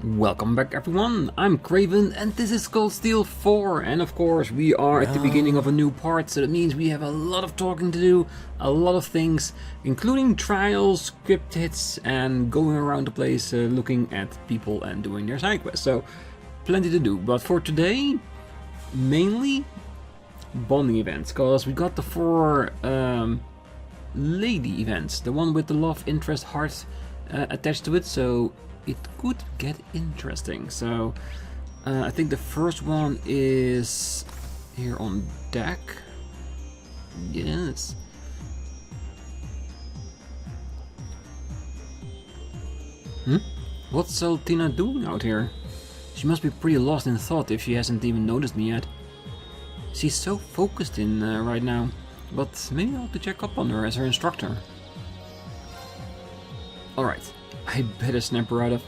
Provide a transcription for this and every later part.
Welcome back everyone, I'm Craven and this is Cold Steel 4, and of course we are at the beginning of a new part, so that means we have a lot of talking to do, a lot of things, including trials, script hits and going around the place looking at people and doing their side quests, so plenty to do. But for today, mainly bonding events, because we got the 4 lady events, the one with the love interest heart attached to it, so it could get interesting. So I think the first one is here on deck. Yes. What's Altina doing out here? She must be pretty lost in thought if she hasn't even noticed me yet. She's so focused in right now, but maybe I'll have to check up on her as her instructor. Alright. I better snap her out of.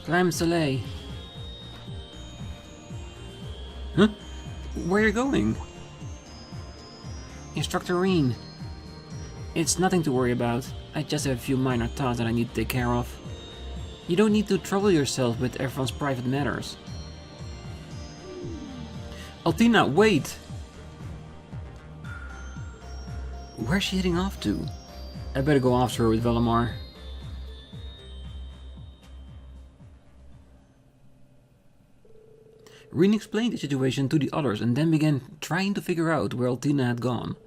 Clam Soleil. Huh? Where are you going? Instructor Rean. It's nothing to worry about. I just have a few minor tasks that I need to take care of. You don't need to trouble yourself with everyone's private matters. Altina, wait! Where's she heading off to? I better go after her with Valimar. Rean explained the situation to the others and then began trying to figure out where Altina had gone.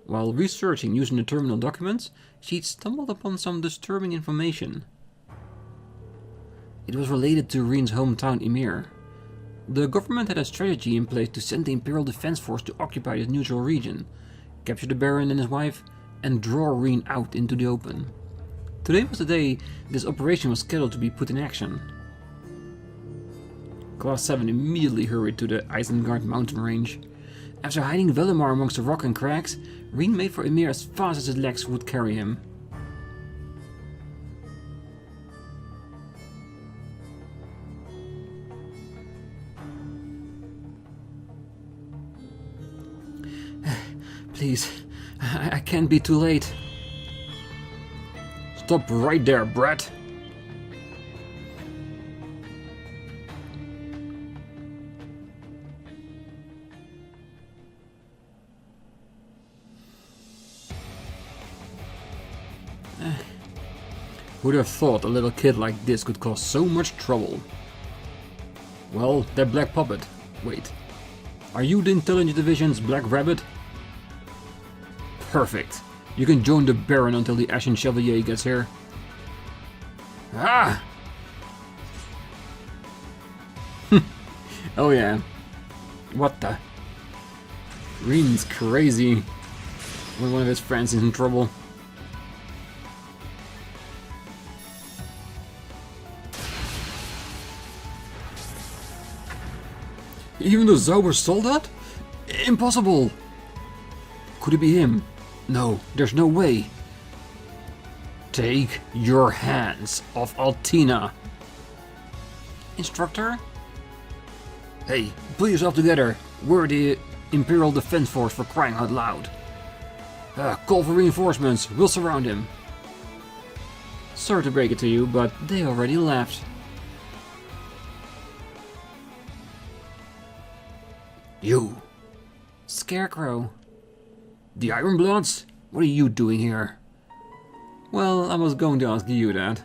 While researching using the terminal documents, she'd stumbled upon some disturbing information. It was related to Rean's hometown Ymir. The government had a strategy in place to send the Imperial Defense Force to occupy this neutral region, capture the Baron and his wife, and draw Rean out into the open. Today was the day this operation was scheduled to be put in action. Class VII immediately hurried to the Isengard mountain range. After hiding Valimar amongst the rock and crags, Rean made for Ymir as fast as his legs would carry him. Please, I can't be too late. Stop right there, brat. Who'd have thought a little kid like this could cause so much trouble? Well, that black puppet. Wait. Are you the Intelligence Division's Black Rabbit? Perfect. You can join the Baron until the Ashen Chevalier gets here. Ah! Oh yeah. What the? Rean's crazy when one of his friends is in trouble. Even the Zauber soldat? Impossible! Could it be him? No, there's no way. Take your hands off Altina. Instructor? Hey, pull yourself together. We're the Imperial Defense Force, for crying out loud. Call for reinforcements. We'll surround him. Sorry to break it to you, but they already left. You. Scarecrow. The Ironbloods? What are you doing here? Well, I was going to ask you that.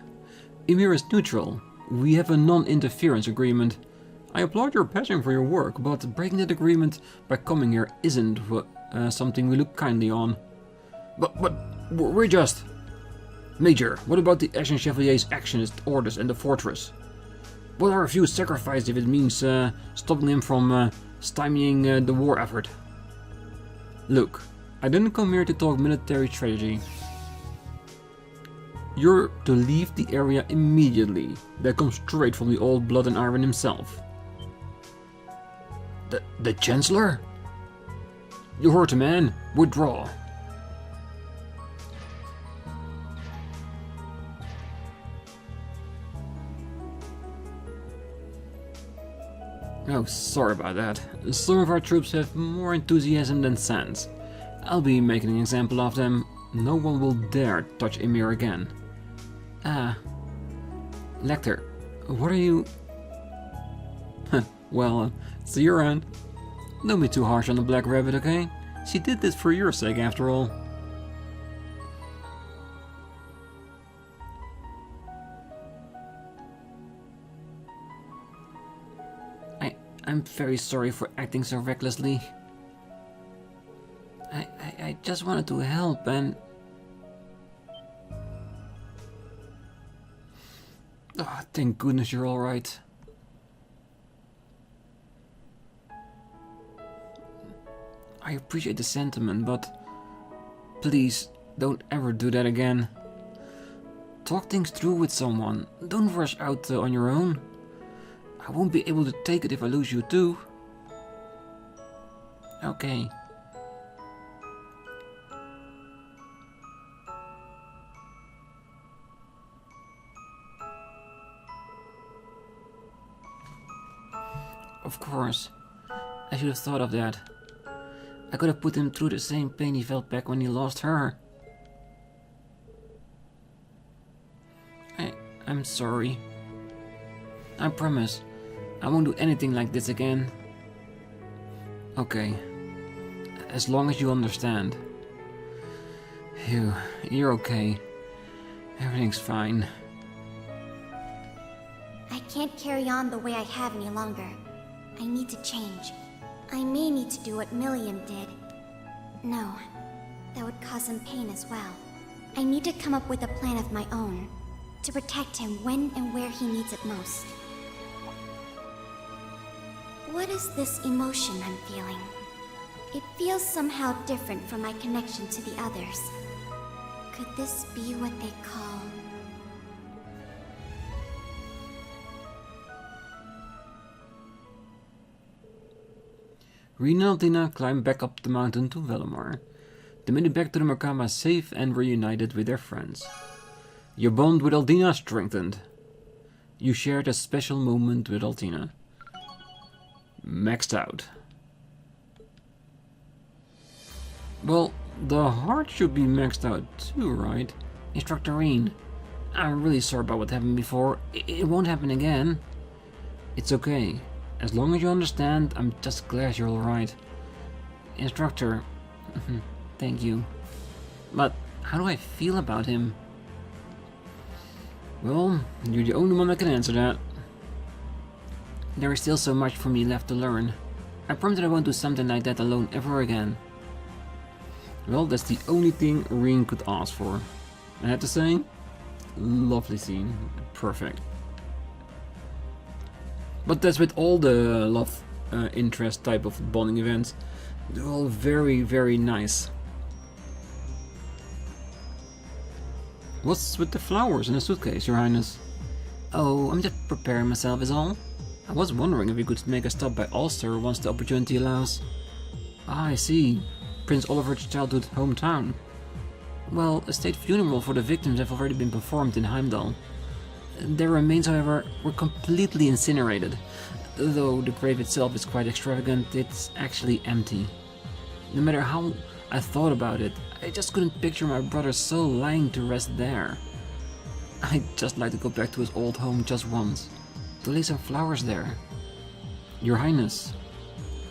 Ymir is neutral. We have a non-interference agreement. I applaud your passion for your work, but breaking that agreement by coming here isn't something we look kindly on. But we're just... Major, what about the Ashen Chevalier's actions, orders and the fortress? What are a few sacrifices if it means stopping him from stymieing the war effort? Look, I didn't come here to talk military strategy. You're to leave the area immediately. That comes straight from the old Blood and Iron himself. The Chancellor? You heard the man. Withdraw. Oh, sorry about that. Some of our troops have more enthusiasm than sense. I'll be making an example of them. No one will dare touch Ymir again. Ah. Lecter, what are you... Well, see you around. Don't be too harsh on the Black Rabbit, okay? She did this for your sake, after all. I'm very sorry for acting so recklessly. I just wanted to help and... Oh, thank goodness you're alright. I appreciate the sentiment, but please don't ever do that again. Talk things through with someone. Don't rush out on your own. I won't be able to take it if I lose you too. Okay. Of course. I should have thought of that. I could have put him through the same pain he felt back when he lost her. I'm sorry. I promise. I won't do anything like this again. Okay. As long as you understand. You're okay. Everything's fine. I can't carry on the way I have any longer. I need to change. I may need to do what Milliam did. No, that would cause him pain as well. I need to come up with a plan of my own, to protect him when and where he needs it most. What is this emotion I'm feeling? It feels somehow different from my connection to the others. Could this be what they call... Rean and Altina climbed back up the mountain to Velimar. They made it back to the Makama safe and reunited with their friends. Your bond with Altina strengthened. You shared a special moment with Altina. Maxed out. Well, the heart should be maxed out too, right? Instructor Rean, I'm really sorry about what happened before. It won't happen again. It's okay. As long as you understand, I'm just glad you're alright. Instructor, thank you. But how do I feel about him? Well, you're the only one that can answer that. There is still so much for me left to learn. I promise that I won't do something like that alone ever again. Well, that's the only thing Rean could ask for. I have to say, lovely scene. Perfect. But that's with all the love interest type of bonding events. They're all very, very nice. What's with the flowers in the suitcase, Your Highness? Oh, I'm just preparing myself is all. I was wondering if we could make a stop by Ulster once the opportunity allows. Ah, I see. Prince Oliver's childhood hometown. Well, a state funeral for the victims have already been performed in Heimdall. Their remains, however, were completely incinerated. Though the grave itself is quite extravagant, it's actually empty. No matter how I thought about it, I just couldn't picture my brother's soul lying to rest there. I'd just like to go back to his old home just once, to lay some flowers there. Your Highness.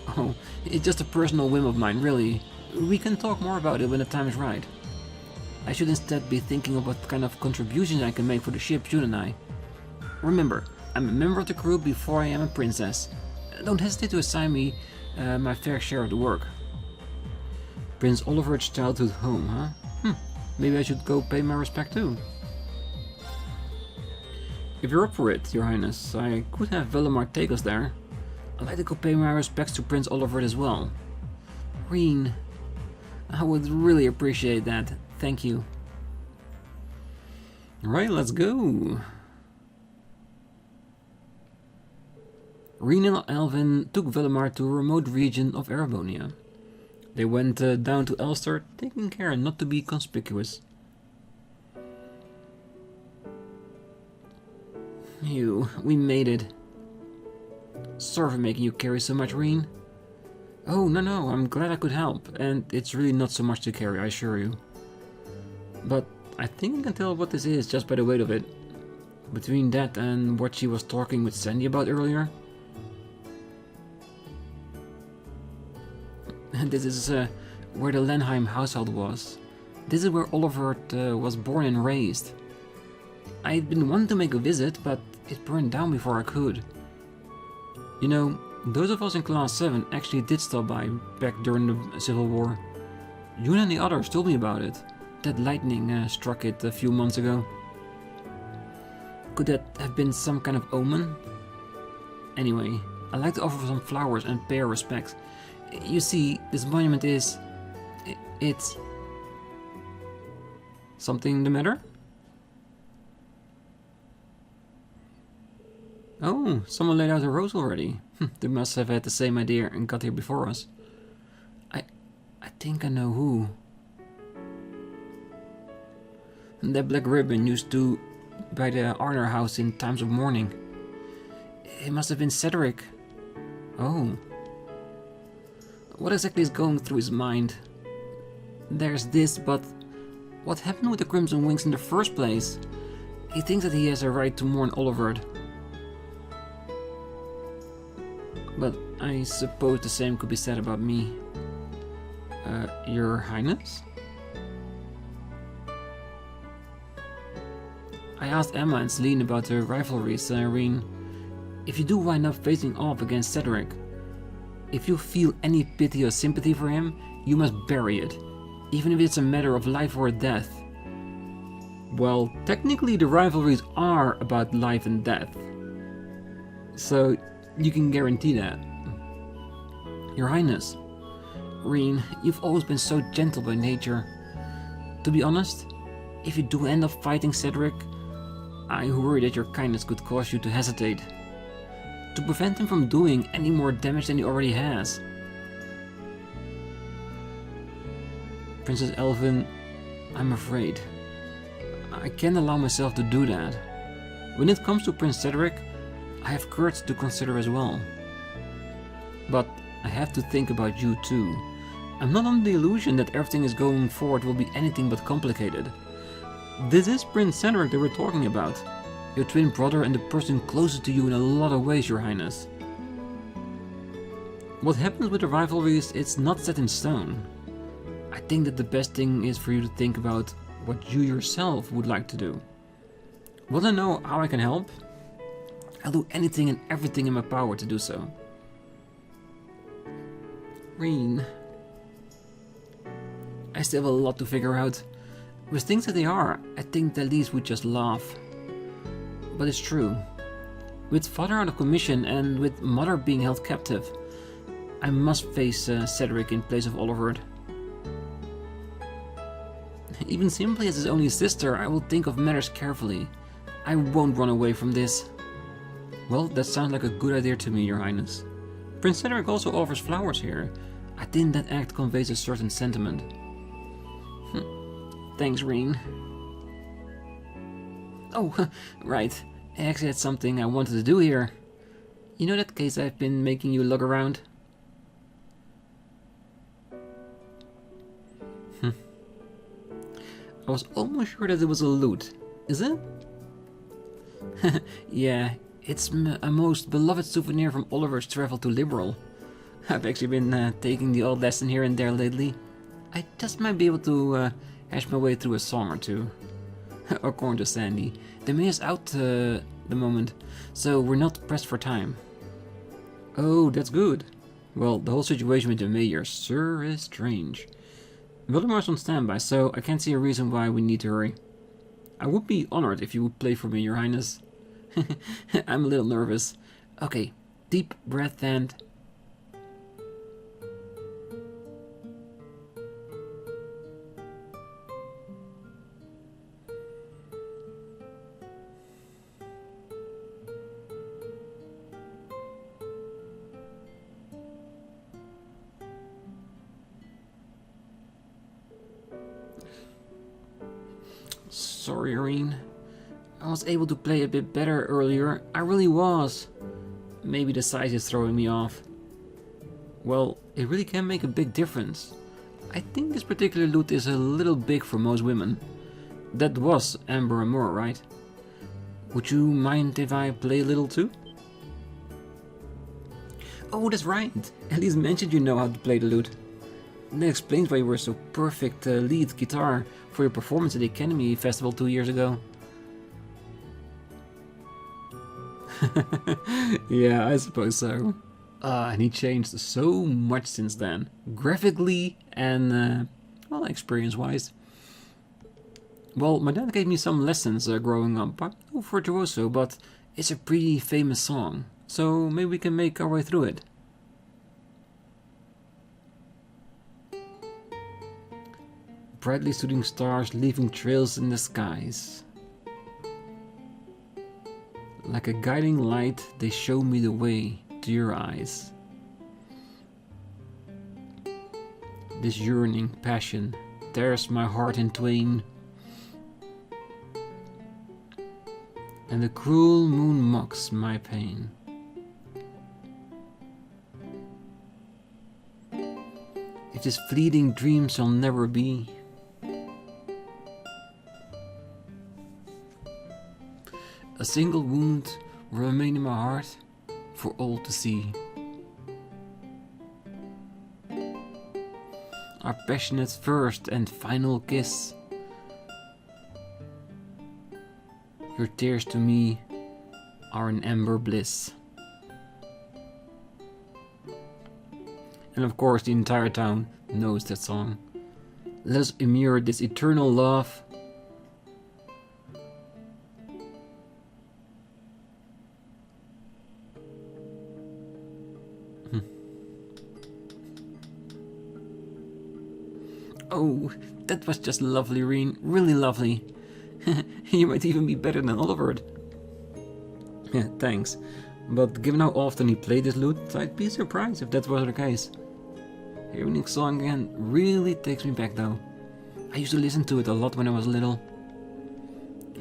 Oh, it's just a personal whim of mine, really. We can talk more about it when the time is right. I should instead be thinking of what kind of contributions I can make for the ship, shouldn't I? Remember, I'm a member of the crew before I am a princess. Don't hesitate to assign me my fair share of the work. Prince Oliver's childhood home, huh? Maybe I should go pay my respect too. If you're up for it, Your Highness, I could have Velimar take us there. I'd like to go pay my respects to Prince Oliver as well. Rean, I would really appreciate that. Thank you. Alright, let's go. Rean and Alvin took Velimar to a remote region of Erebonia. They went down to Ulster, taking care not to be conspicuous. We made it. Sorry for making you carry so much, Rean. Oh, no, I'm glad I could help, and it's really not so much to carry, I assure you. But I think I can tell what this is just by the weight of it. Between that and what she was talking with Sandy about earlier. And this is where the Lenheim household was. This is where Oliver was born and raised. I'd been wanting to make a visit, but it burned down before I could. You know, those of us in Class 7 actually did stop by back during the Civil War. Yoon and the others told me about it. That lightning struck it a few months ago. Could that have been some kind of omen? Anyway, I'd like to offer some flowers and pay our respects. You see, this monument is... it's... Something the matter? Oh, someone laid out a rose already. They must have had the same idea and got here before us. I think I know who. That black ribbon used to by the Arner house in times of mourning. It must have been Cedric. Oh. What exactly is going through his mind? There's this, but what happened with the Crimson Wings in the first place? He thinks that he has a right to mourn Olivert. But I suppose the same could be said about me. Your Highness? I asked Emma and Celine about the rivalries, Rean. If you do wind up facing off against Cedric, if you feel any pity or sympathy for him, you must bury it, even if it's a matter of life or death. Well, technically the rivalries are about life and death, so you can guarantee that. Your Highness, Rean, you've always been so gentle by nature. To be honest, if you do end up fighting Cedric, I worry that your kindness could cause you to hesitate, to prevent him from doing any more damage than he already has. Princess Elvin, I'm afraid. I can't allow myself to do that. When it comes to Prince Cedric, I have courage to consider as well. But I have to think about you too. I'm not under the illusion that everything is going forward will be anything but complicated. This is Prince Cedric that we're talking about. Your twin brother and the person closest to you in a lot of ways, Your Highness. What happens with the rivalries, it's not set in stone. I think that the best thing is for you to think about what you yourself would like to do. Want to know how I can help? I'll do anything and everything in my power to do so. Rean, I still have a lot to figure out. With things that they are, I think that Elise would just laugh. But it's true. With father out of commission and with mother being held captive, I must face Cedric in place of Olivert. Even simply as his only sister, I will think of matters carefully. I won't run away from this. Well, that sounds like a good idea to me, Your Highness. Prince Cedric also offers flowers here. I think that act conveys a certain sentiment. Thanks, Rean. Oh, right. I actually had something I wanted to do here. You know that case I've been making you lug around? I was almost sure that it was a loot. Is it? Yeah, it's a most beloved souvenir from Oliver's travel to Liberal. I've actually been taking the old lesson here and there lately. I just might be able to hash my way through a song or two. According to Sandy, the May is out the moment, so we're not pressed for time. Oh, that's good. Well, the whole situation with the mayor sure is strange. Wildemar's on standby, so I can't see a reason why we need to hurry. I would be honored if you would play for me, Your Highness. I'm a little nervous. Okay, deep breath and... Sorry, Rean. I was able to play a bit better earlier. I really was. Maybe the size is throwing me off. Well, it really can make a big difference. I think this particular loot is a little big for most women. That was Amber and Moore, right? Would you mind if I play a little too? Oh, that's right. At least mentioned you know how to play the lute. That explains why you were so perfect lead guitar for your performance at the Academy Festival 2 years ago. Yeah, I suppose so. And he changed so much since then. Graphically and, well, experience-wise. Well, my dad gave me some lessons growing up. I'm no virtuoso, but it's a pretty famous song. So maybe we can make our way through it. Brightly shooting stars leaving trails in the skies. Like a guiding light, they show me the way to your eyes. This yearning passion tears my heart in twain. And the cruel moon mocks my pain. If this fleeting dream shall never be, a single wound will remain in my heart for all to see. Our passionate first and final kiss. Your tears to me are an amber bliss. And of course the entire town knows that song. Let us immure this eternal love. Oh, that was just lovely, Rean. Really lovely. You might even be better than Oliver. Yeah, thanks. But given how often he played this lute, I'd be surprised if that was the case. Hearing the song again really takes me back though. I used to listen to it a lot when I was little.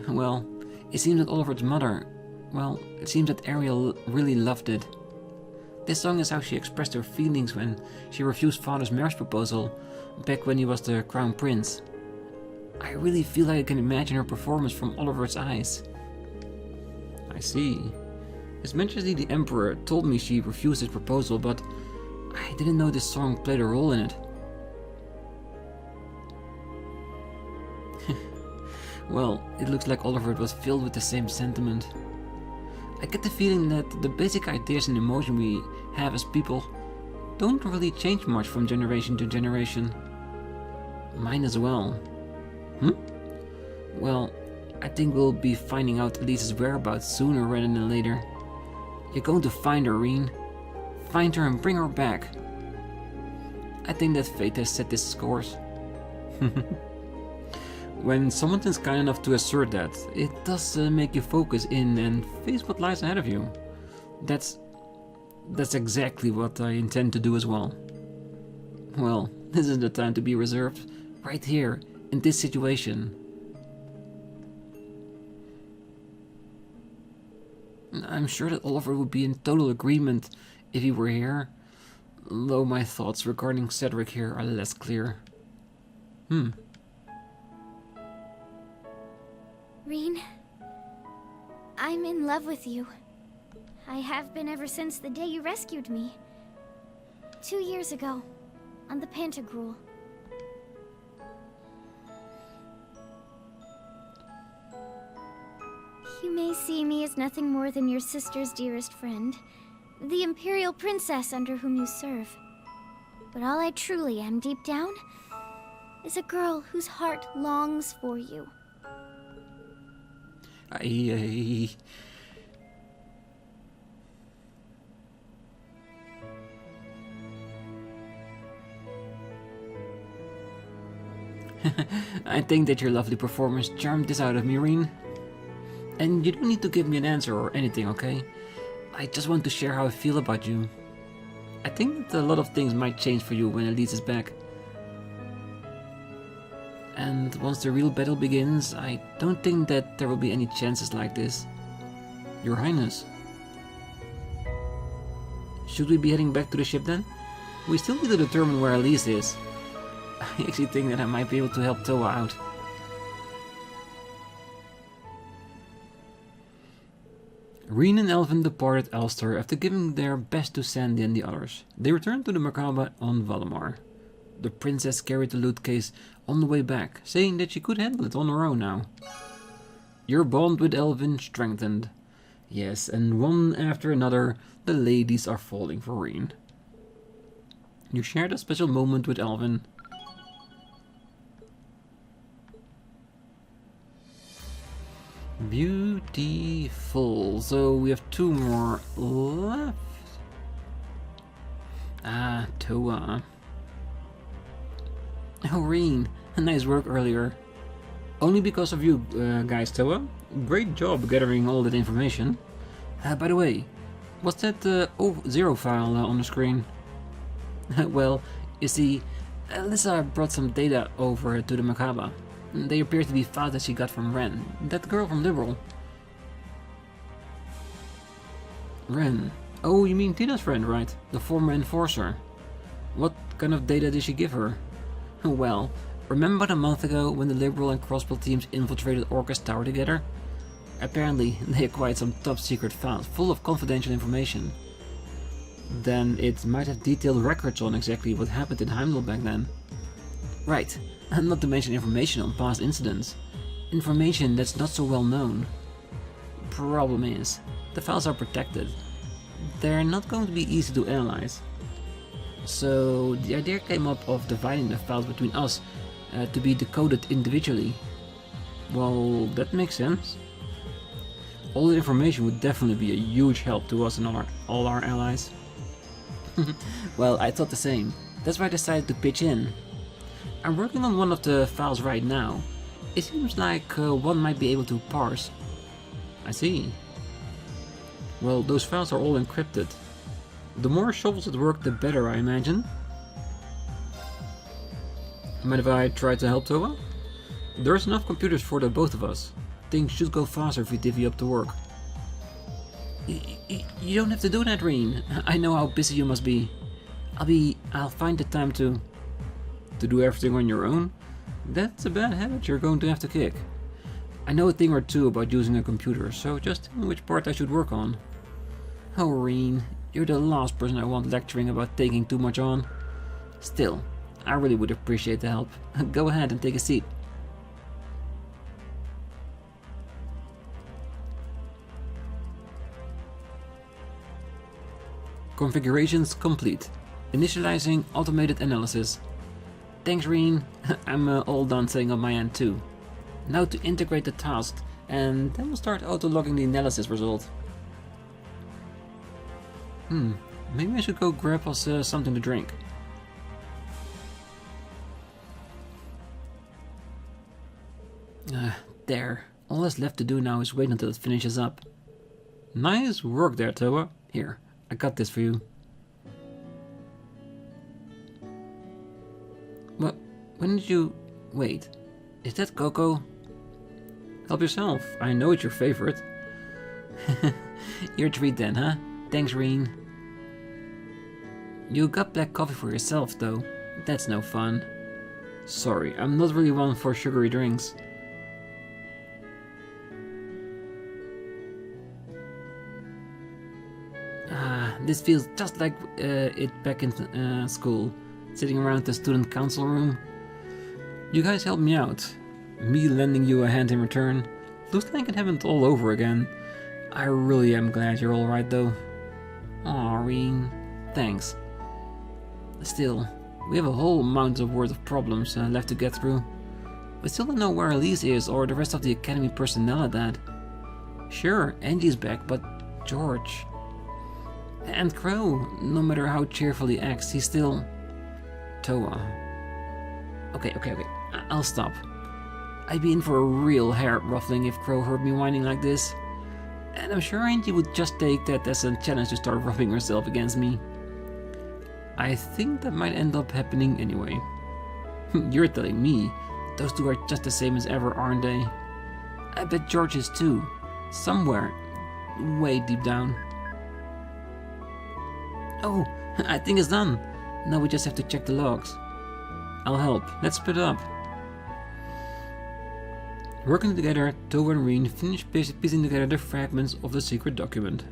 Well, it seems that Oliver's mother, well, it seems that Ariel really loved it. This song is how she expressed her feelings when she refused father's marriage proposal back when he was the crown prince. I really feel like I can imagine her performance from Oliver's eyes. I see. His Majesty the Emperor told me she refused his proposal, but I didn't know this song played a role in it. Well, it looks like Oliver was filled with the same sentiment. I get the feeling that the basic ideas and emotion we have as people don't really change much from generation to generation. Mine as well. Well, I think we'll be finding out Lisa's whereabouts sooner rather than later. You're going to find her, Rean. Find her and bring her back. I think that fate has set this course. When someone is kind enough to assert that, it does make you focus in and face what lies ahead of you. That's exactly what I intend to do as well. Well, this is the time to be reserved, right here, in this situation. I'm sure that Oliver would be in total agreement if he were here, though my thoughts regarding Cedric here are less clear. Rean, I'm in love with you. I have been ever since the day you rescued me. 2 years ago, on the Pantagruel. You may see me as nothing more than your sister's dearest friend, the Imperial Princess under whom you serve. But all I truly am deep down is a girl whose heart longs for you. I think that your lovely performance charmed this out of me, Rean. And you don't need to give me an answer or anything, okay? I just want to share how I feel about you. I think that a lot of things might change for you when Elise is back. And once the real battle begins, I don't think that there will be any chances like this. Your Highness. Should we be heading back to the ship then? We still need to determine where Elise is. I actually think that I might be able to help Toa out. Rean and Elvin departed Elster after giving their best to Sandy and the others. They returned to the Merkaba on Valimar. The princess carried the loot case on the way back, saying that she could handle it on her own now. Your bond with Elvin strengthened. Yes, and one after another, the ladies are falling for Rean. You shared a special moment with Elvin. Beautiful. So we have 2 more left. Ah, Toa. Oh, Rean, nice work earlier. Only because of you guys, Toa. Great job gathering all that information. By the way, what's that O0 file on the screen? Well, you see, Alyssa brought some data over to the Merkaba. They appear to be files that she got from Ren, that girl from Liberal. Ren? Oh, you mean Tina's friend, right? The former enforcer. What kind of data did she give her? Well, remember about a month ago when the Liberal and Crossbill teams infiltrated Orca's tower together? Apparently, they acquired some top-secret files full of confidential information. Then it might have detailed records on exactly what happened in Heimdall back then. Right, and not to mention information on past incidents. Information that's not so well known. Problem is, the files are protected. They're not going to be easy to analyze. So the idea came up of dividing the files between us to be decoded individually. Well, that makes sense. All the information would definitely be a huge help to us and all our allies. Well, I thought the same. That's why I decided to pitch in. I'm working on one of the files right now. It seems like one might be able to parse. I see. Well, those files are all encrypted. The more shovels at work, the better, I imagine. Mind if I try to help Toa? There's enough computers for the both of us. Things should go faster if we divvy up the work. You don't have to do that, Rean. I know how busy you must be. I'll find the time to do everything on your own? That's a bad habit you're going to have to kick. I know a thing or two about using a computer, so just tell me which part I should work on. Oh, Rean, you're the last person I want lecturing about taking too much on. Still, I really would appreciate the help. Go ahead and take a seat. Configurations complete. Initializing automated analysis. Thanks, Rean. I'm all done setting up my end too. Now to integrate the task, and then we'll start auto-logging the analysis result. Maybe I should go grab us something to drink. There. All that's left to do now is wait until it finishes up. Nice work there, Toa. Here, I got this for you. What? When did you... Wait. Is that Coco? Help yourself. I know it's your favorite. Your treat then, huh? Thanks, Rean. You got black coffee for yourself, though. That's no fun. Sorry, I'm not really one for sugary drinks. This feels just like it back in school, sitting around the student council room. You guys helped me out. Me lending you a hand in return. Looks like it happened all over again. I really am glad you're alright though. Aw, Rean. Thanks. Still, we have a whole mountain worth of problems left to get through. We still don't know where Elise is or the rest of the academy personnel at that. Sure, Angie's back, but George... And Crow, no matter how cheerful he acts, he's still... Toa. Okay, I'll stop. I'd be in for a real hair ruffling if Crow heard me whining like this. And I'm sure Angie would just take that as a challenge to start rubbing herself against me. I think that might end up happening anyway. You're telling me, those two are just the same as ever, aren't they? I bet George is too. Somewhere, way deep down. Oh, I think it's done. Now we just have to check the logs. I'll help. Let's split up. Working together, Towa and Rean finished piecing together the fragments of the secret document.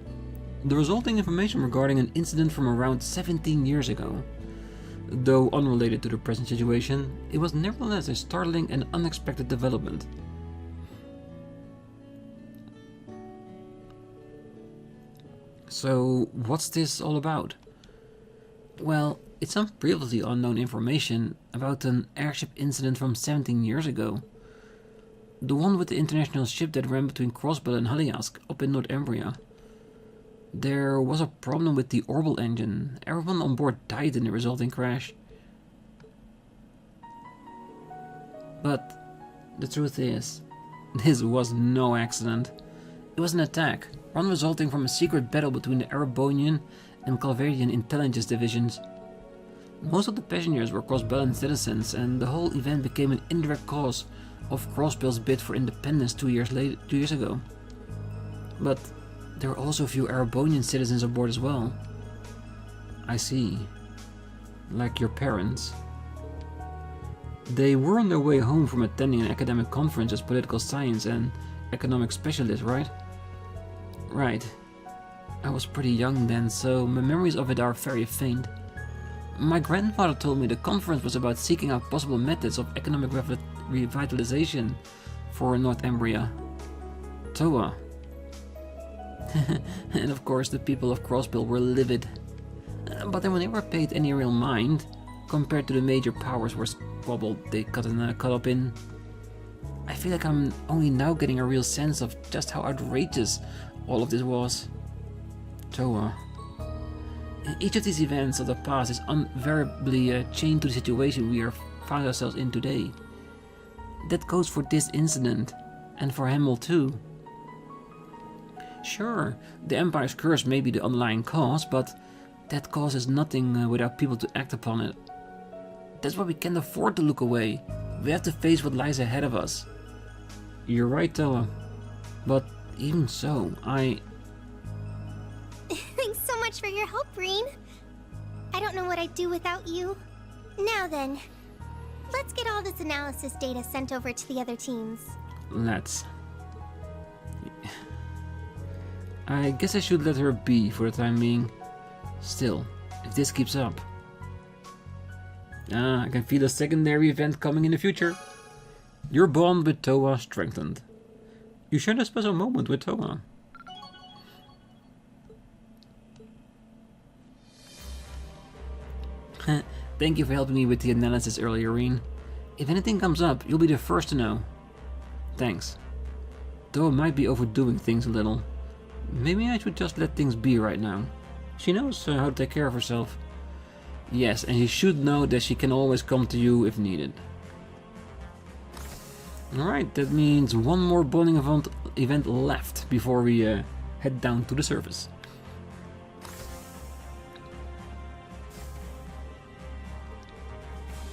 The resulting information regarding an incident from around 17 years ago. Though unrelated to the present situation, it was nevertheless a startling and unexpected development. So, what's this all about? Well, it's some previously unknown information about an airship incident from 17 years ago. The one with the international ship that ran between Crossbell and Haliask up in Northumbria. There was a problem with the orbital engine. Everyone on board died in the resulting crash. But the truth is, this was no accident. It was an attack, one resulting from a secret battle between the Erebonian and Calvarian intelligence divisions. Most of the passengers were Crossbellian citizens, and the whole event became an indirect cause of Crossbell's bid for independence 2 years ago. But there were also a few Erebonian citizens aboard as well. I see. Like your parents. They were on their way home from attending an academic conference as political science and economic specialist, right? Right. I was pretty young then, so my memories of it are very faint. My grandfather told me the conference was about seeking out possible methods of economic revitalization for Northumbria. Towa. And of course the people of Crossbill were livid. But they never paid any real mind, compared to the major powers were squabbled they cut up in. I feel like I'm only now getting a real sense of just how outrageous all of this was. Towa. Each of these events of the past is invariably chained to the situation we found ourselves in today. That goes for this incident, and for Hemel too. Sure, the Empire's curse may be the underlying cause, but that causes nothing without people to act upon it. That's why we can't afford to look away. We have to face what lies ahead of us. You're right, Towa. But even so, Thanks so much for your help, Rean. I don't know what I'd do without you. Now then, let's get all this analysis data sent over to the other teams. Let's. I guess I should let her be for the time being. Still, if this keeps up... I can feel a secondary event coming in the future. Your bond with Towa strengthened. You shared a special moment with Towa. Thank you for helping me with the analysis earlier, Rean. If anything comes up, you'll be the first to know. Thanks. Though I might be overdoing things a little. Maybe I should just let things be right now. She knows how to take care of herself. Yes, and she should know that she can always come to you if needed. Alright, that means one more bonding event left before we head down to the surface.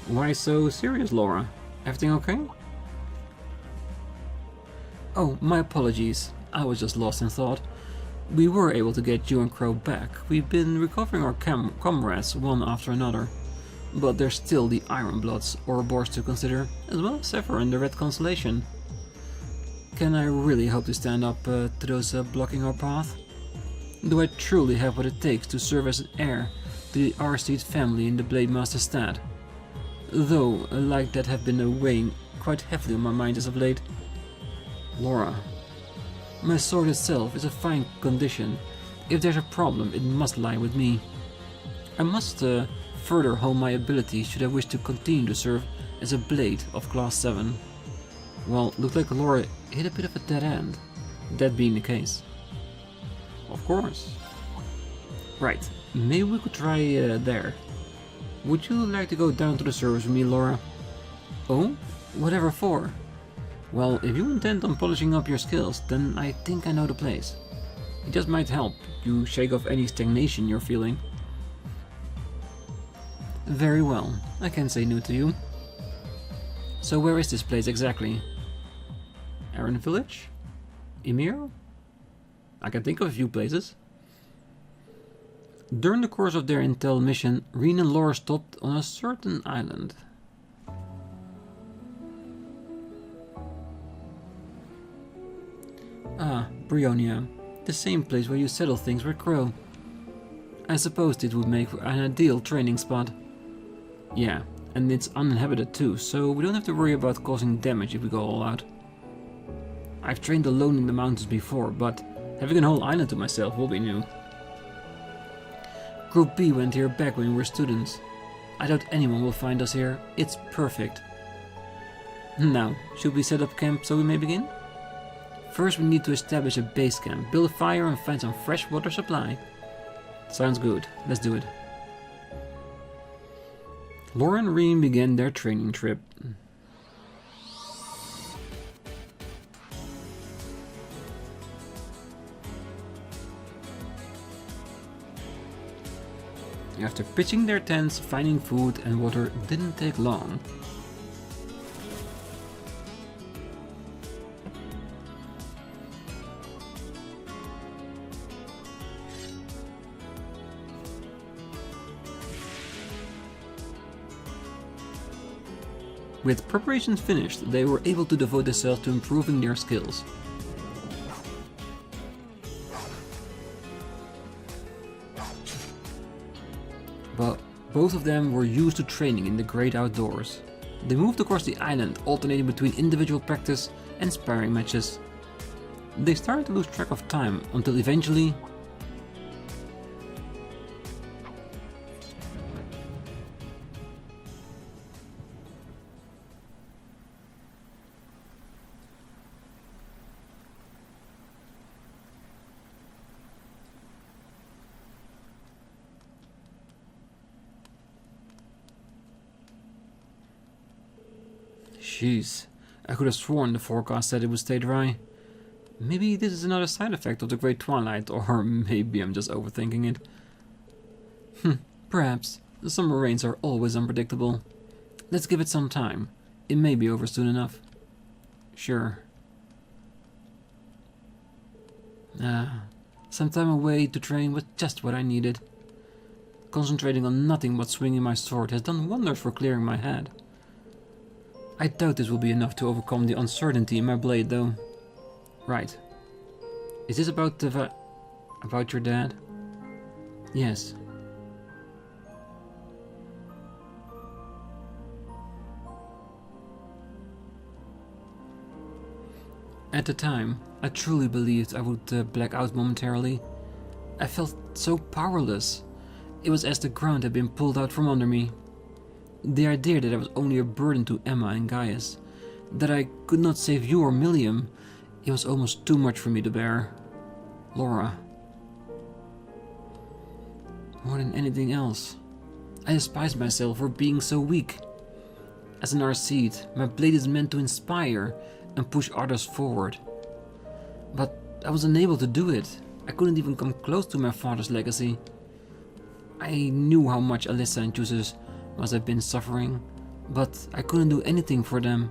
Why so serious, Laura? Everything okay? Oh, my apologies. I was just lost in thought. We were able to get you and Crow back. We've been recovering our comrades one after another. But there's still the Ironbloods, Ouroboros to consider, as well as Zephyr and the Red Constellation. Can I really hope to stand up to those blocking our path? Do I truly have what it takes to serve as an heir to the Arsteed family in the Blade Master's stead? Though, like that have been weighing quite heavily on my mind as of late. Laura, my sword itself is a fine condition. If there's a problem, it must lie with me. I must further hone my ability should I wish to continue to serve as a blade of Class 7. Well, looks like Laura hit a bit of a dead end, that being the case. Of course. Right, maybe we could try there. Would you like to go down to the service with me, Laura? Oh? Whatever for? Well, if you intend on polishing up your skills, then I think I know the place. It just might help you shake off any stagnation you're feeling. Very well, I can't say no to you. So where is this place exactly? Aaron Village? Emir? I can think of a few places. During the course of their intel mission, Rean and Laura stopped on a certain island. Ah, Brionia. The same place where you settle things with Crow. I supposed it would make an ideal training spot. Yeah, and it's uninhabited too, so we don't have to worry about causing damage if we go all out. I've trained alone in the mountains before, but having a whole island to myself will be new. Group B went here back when we were students. I doubt anyone will find us here. It's perfect. Now, should we set up camp so we may begin? First we need to establish a base camp, build a fire and find some fresh water supply. Sounds good, let's do it. Laura and Rean began their training trip. After pitching their tents, finding food and water didn't take long. With preparations finished, they were able to devote themselves to improving their skills. But both of them were used to training in the great outdoors. They moved across the island, alternating between individual practice and sparring matches. They started to lose track of time until eventually Jeez, I could have sworn the forecast said it would stay dry. Maybe this is another side effect of the Great Twilight, or maybe I'm just overthinking it. Perhaps. The summer rains are always unpredictable. Let's give it some time. It may be over soon enough. Sure. Some time away to train was just what I needed. Concentrating on nothing but swinging my sword has done wonders for clearing my head. I doubt this will be enough to overcome the uncertainty in my blade, though. Right. Is this about about your dad? Yes. At the time, I truly believed I would black out momentarily. I felt so powerless. It was as the ground had been pulled out from under me. The idea that I was only a burden to Emma and Gaius, that I could not save you or Millium, it was almost too much for me to bear. Laura. More than anything else, I despised myself for being so weak. As an Arcede, my blade is meant to inspire and push others forward. But I was unable to do it. I couldn't even come close to my father's legacy. I knew how much Alyssa and Jusis must have been suffering, but I couldn't do anything for them.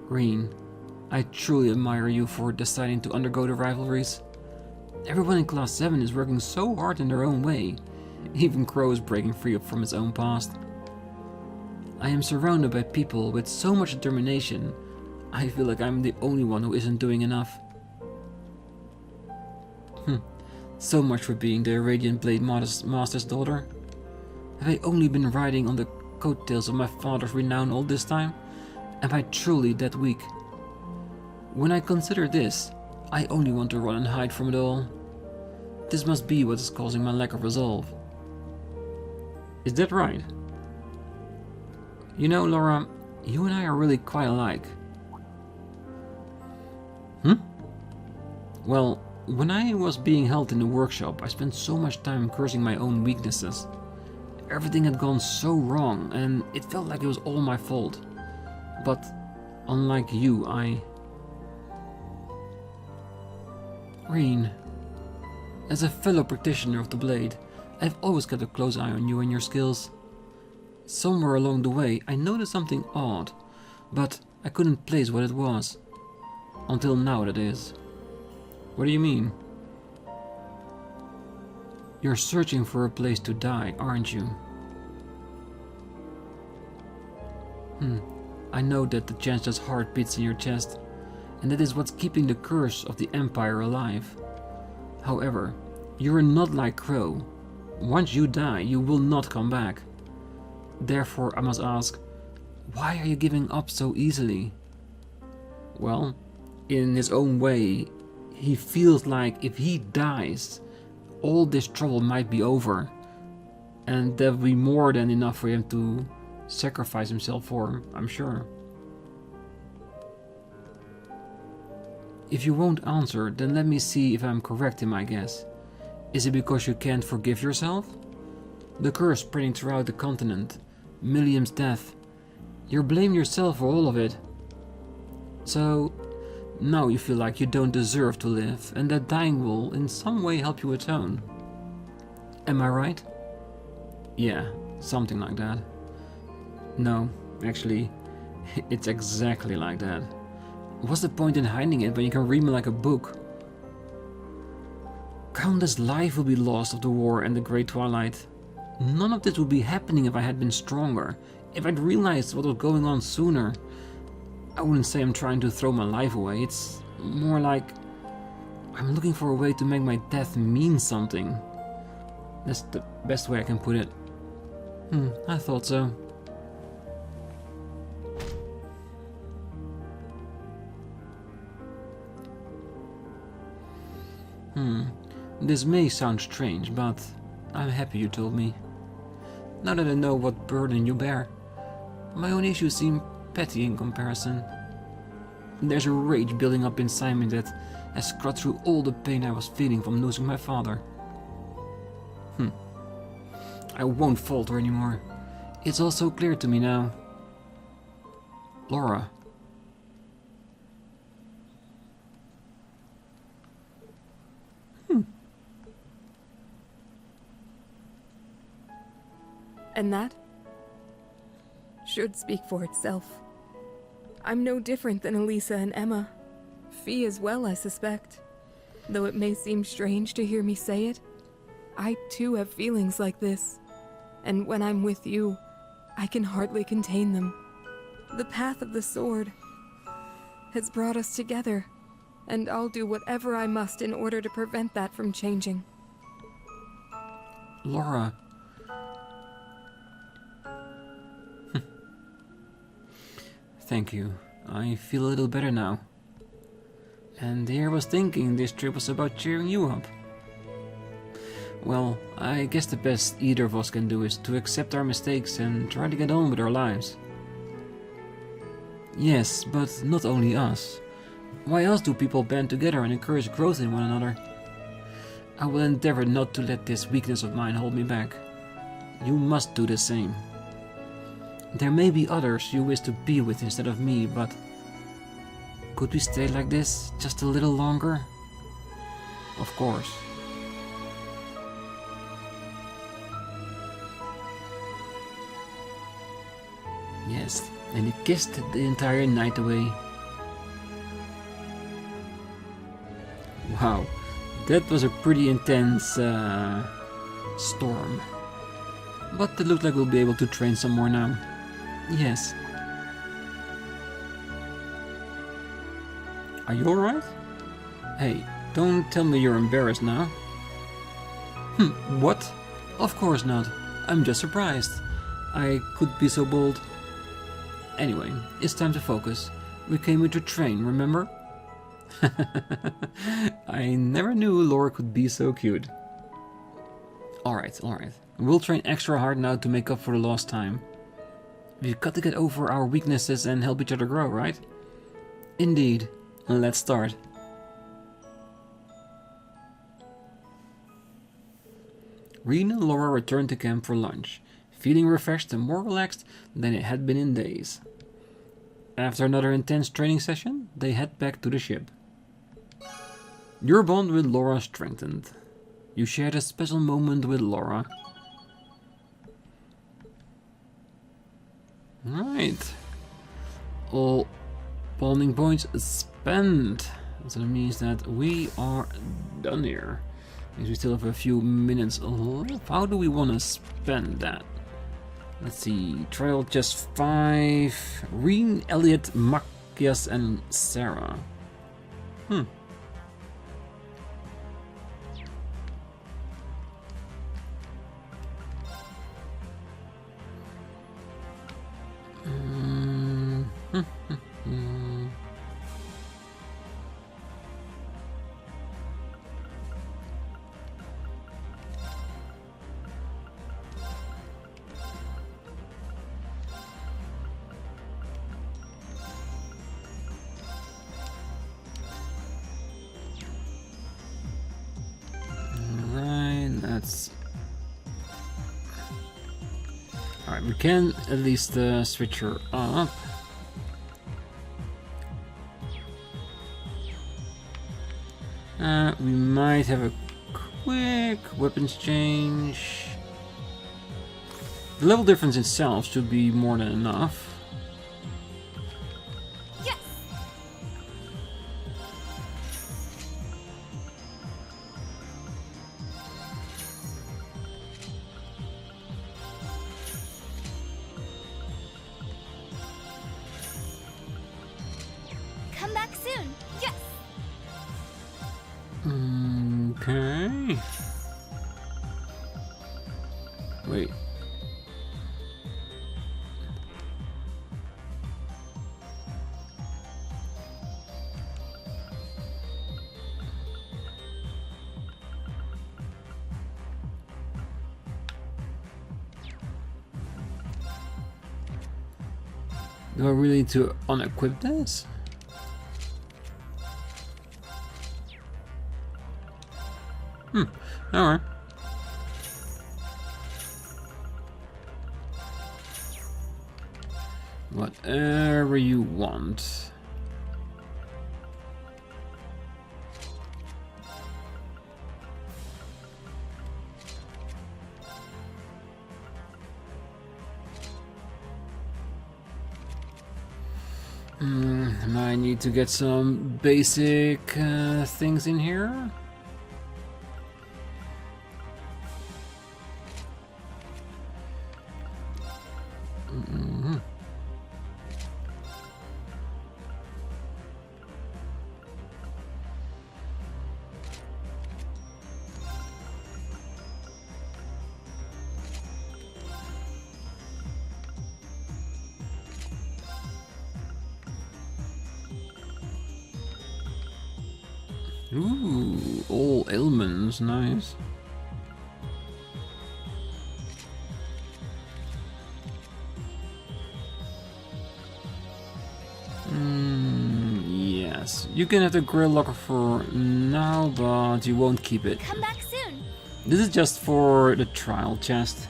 Rean, I truly admire you for deciding to undergo the rivalries. Everyone in Class 7 is working so hard in their own way. Even Crow is breaking free from his own past. I am surrounded by people with so much determination. I feel like I'm the only one who isn't doing enough. So much for being the Radiant Blade Master's daughter. Have I only been riding on the coattails of my father's renown all this time? Am I truly that weak? When I consider this, I only want to run and hide from it all. This must be what is causing my lack of resolve. Is that right? You know, Laura, you and I are really quite alike. Well, when I was being held in the workshop, I spent so much time cursing my own weaknesses. Everything had gone so wrong, and it felt like it was all my fault. But, unlike you, Rean, as a fellow practitioner of the blade, I've always kept a close eye on you and your skills. Somewhere along the way, I noticed something odd, but I couldn't place what it was. Until now, that is. What do you mean? You're searching for a place to die, aren't you? I know that the chanceless heart beats in your chest. and that is what's keeping the curse of the Empire alive. However, you're not like Crow. Once you die, you will not come back. Therefore, I must ask, why are you giving up so easily? Well, in his own way, he feels like if he dies, all this trouble might be over, and there will be more than enough for him to sacrifice himself for, I'm sure. If you won't answer, then let me see if I'm correct in my guess. Is it because you can't forgive yourself? The curse spreading throughout the continent, Milliam's death. You blame yourself for all of it. So, now you feel like you don't deserve to live, and that dying will in some way help you atone. Am I right? Yeah, something like that. No, actually, it's exactly like that. What's the point in hiding it when you can read me like a book? Countless lives will be lost of the war and the Great Twilight. None of this would be happening if I had been stronger, if I'd realized what was going on sooner. I wouldn't say I'm trying to throw my life away, it's more like I'm looking for a way to make my death mean something. That's the best way I can put it. I thought so. This may sound strange, but I'm happy you told me. Now that I know what burden you bear, my own issues seem petty in comparison. There's a rage building up inside me that has cut through all the pain I was feeling from losing my father. I won't falter anymore. It's all so clear to me now. Laura. And that should speak for itself. I'm no different than Elisa and Emma. Fee as well, I suspect. Though it may seem strange to hear me say it, I too have feelings like this. And when I'm with you, I can hardly contain them. The path of the sword has brought us together, and I'll do whatever I must in order to prevent that from changing. Laura. Thank you. I feel a little better now. And here I was thinking this trip was about cheering you up. Well, I guess the best either of us can do is to accept our mistakes and try to get on with our lives. Yes, but not only us. Why else do people band together and encourage growth in one another? I will endeavor not to let this weakness of mine hold me back. You must do the same. There may be others you wish to be with instead of me, but could we stay like this just a little longer? Of course. Yes, and he kissed the entire night away. Wow, that was a pretty intense storm. But it looks like we'll be able to train some more now. Yes. Are you alright? Hey, don't tell me you're embarrassed now. What? Of course not. I'm just surprised. I could be so bold. Anyway, it's time to focus. We came here to train, remember? I never knew Laura could be so cute. Alright. We'll train extra hard now to make up for the lost time. We've got to get over our weaknesses and help each other grow, right? Indeed. Let's start. Rean and Laura returned to camp for lunch, feeling refreshed and more relaxed than it had been in days. After another intense training session, they head back to the ship. Your bond with Laura strengthened. You shared a special moment with Laura. Right. All bonding points spent. So that means that we are done here. Because we still have a few minutes left. How do we want to spend that? Let's see. Trial just 5. Rean, Elliot, Macias, and Sarah. Hmm. That's alright. We can at least switch her up. We might have a quick weapons change. The level difference itself should be more than enough. Come back soon. Yes. Okay. Wait. Do I really need to unequip this? Alright. Whatever you want. I need to get some basic things in here. Ooh, all elements, nice. Yes, you can have the grill locker for now, but you won't keep it. Come back soon. This is just for the trial chest.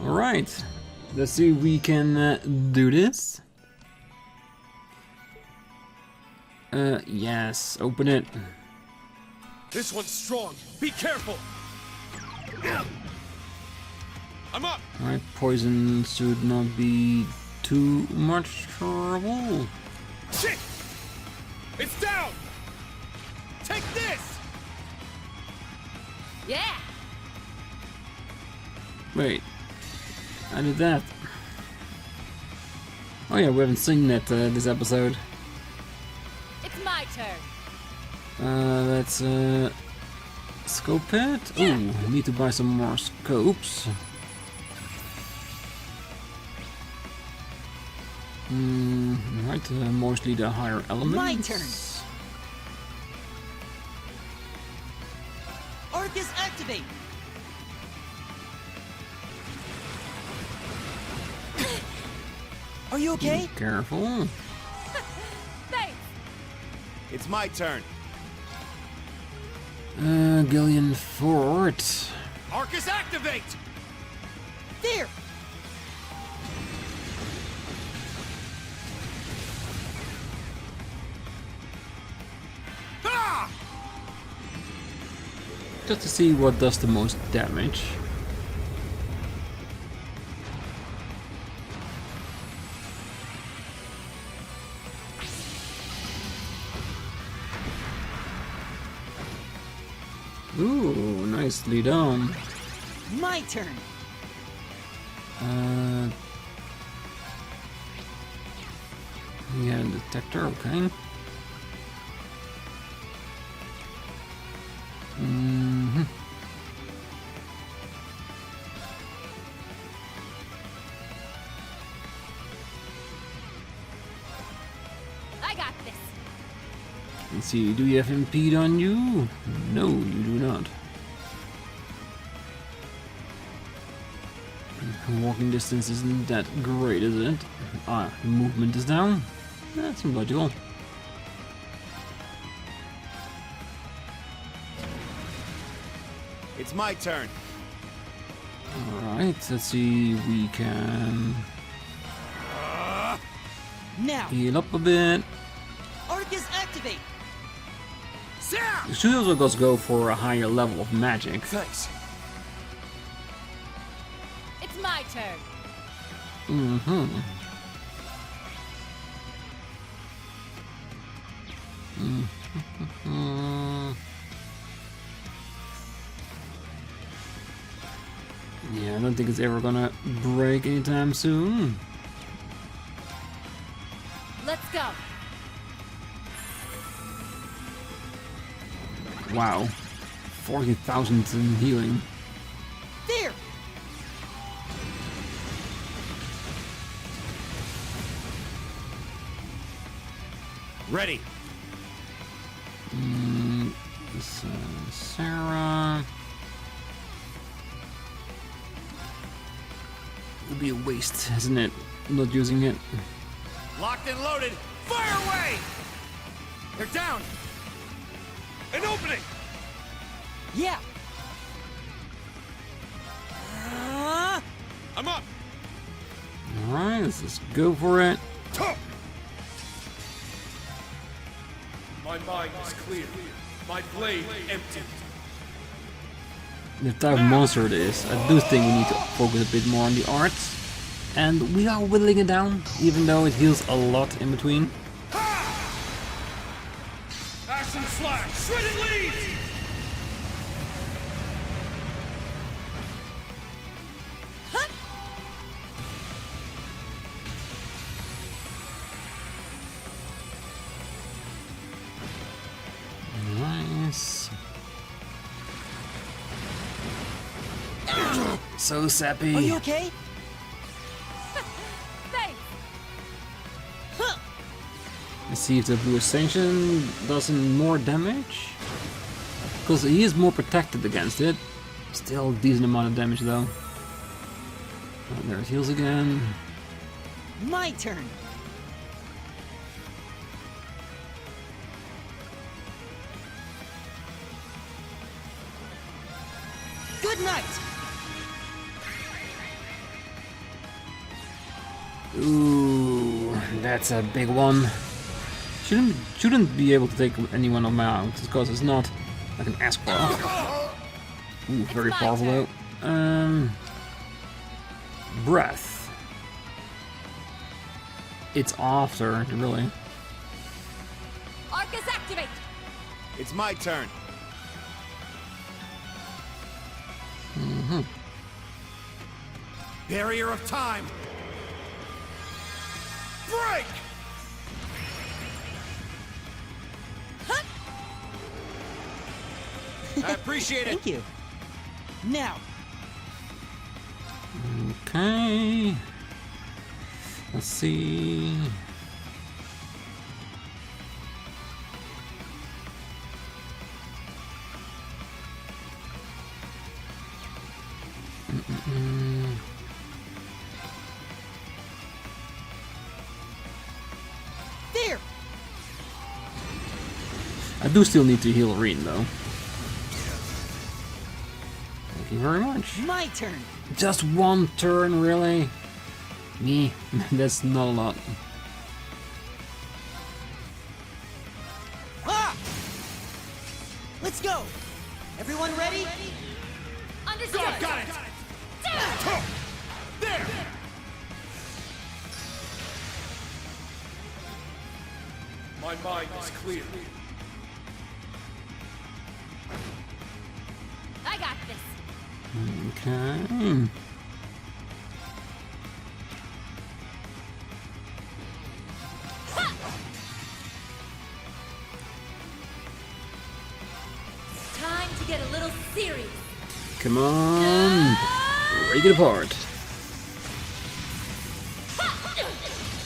Alright, let's see if we can do this. Yes, open it. This one's strong. Be careful. I'm up. Alright, poison should not be too much trouble. Shit! It's down. Take this. Yeah! Wait, I did that. Oh yeah, we haven't seen that this episode. It's my turn. Let's scope it. Ooh, need to buy some more scopes. Right, mostly the higher elements. My turn. Arcus activate. Are you okay? Be careful. Thanks. It's my turn. Gillian Fort. Arcus activate. There. Ah! Just to see what does the most damage. Ooh, nice Nicely done. My turn. Yeah, detector, okay. Mm-hmm. I got this. Let's see, do you have impede on you? No, you do not. Walking distance isn't that great, is it? Ah, movement is down. That seems logical. It's my turn. Alright, let's see, we can Now, heal up a bit. Arcus activate. You should also just go for a higher level of magic. Thanks. It's my turn. Mm-hmm. Yeah, I don't think it's ever gonna break anytime soon. Let's go. Wow. 40,000 in healing. There. Ready. This, Sarah. It would be a waste, isn't it? Not using it. Locked and loaded. Fire away! They're down. An opening! Yeah. I'm up! Alright, let's just go for it. Tuh! My mind is clear. My blade empty. The type of monster it is, I do think we need to focus a bit more on the arts. And we are whittling it down, even though it heals a lot in between. Ashen slash! Shredded leaves! Nice. So sappy. Are you okay? Thanks. Let's see if the blue ascension does more damage. Because he is more protected against it. Still a decent amount of damage though. Oh, there it heals again. My turn. Good night. Ooh, that's a big one. Shouldn't be able to take anyone of them out because it's not like an escort. Ooh, very powerful though. Breath. It's after, really. Arcus activate. It's my turn. Barrier of time. Break! I appreciate it. Thank you. Now, Okay. Let's see. there. I do still need to heal Rean though. Thank you very much. My turn. Just one turn, really? Me? That's not a lot. Ah! Let's go. Everyone ready? Understood. Got it! Down. There! My mind is clear. I got Okay. Time to get a little serious. Come on. Break it apart.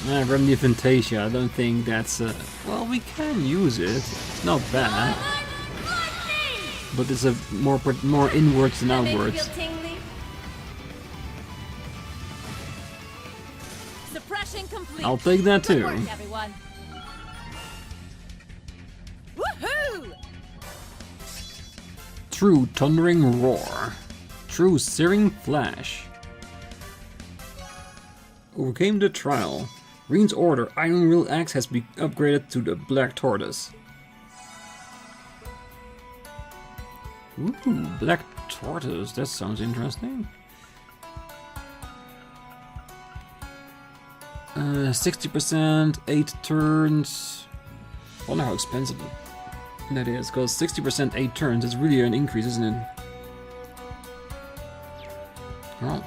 Remedy Fantasia, I don't think that's... well, we can use it. It's not bad. But it's a more inwards than outwards. Suppression complete. I'll take that too. Good work, everyone. Woohoo! True Thundering Roar. True Searing Flash. Overcame the trial. Rean's order, Iron Wheel Axe has been upgraded to the Black Tortoise. Ooh, Black Tortoise, that sounds interesting. 60%, 8 turns. I wonder how expensive that is, because 60% 8 turns is really an increase, isn't it? Well,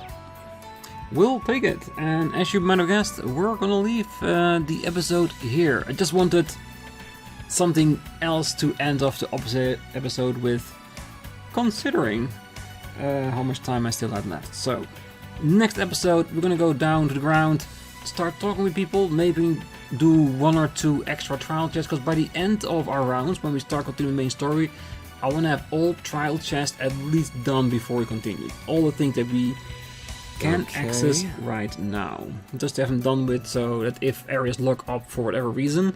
we'll take it, and as you might have guessed, we're gonna leave the episode here. I just wanted something else to end off the opposite episode with, considering how much time I still have left. So, next episode, we're gonna go down to the ground, start talking with people, maybe do 1 or 2 extra trial chests, because by the end of our rounds, when we start continuing the main story, I want to have all trial chests at least done before we continue. All the things that we can access right now. Just haven't done with, so that if areas lock up for whatever reason,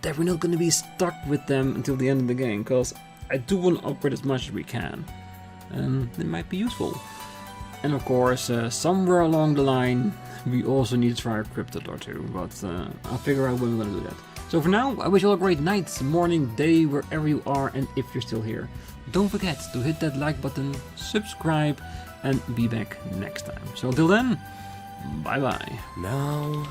that we're not going to be stuck with them until the end of the game, because I do want to upgrade as much as we can. And it might be useful. And of course, somewhere along the line, we also need to try a cryptid or 2, but I'll figure out when we're going to do that. So for now, I wish you all a great night, morning, day, wherever you are, and if you're still here. Don't forget to hit that like button, subscribe, and be back next time. So until then, bye bye. Now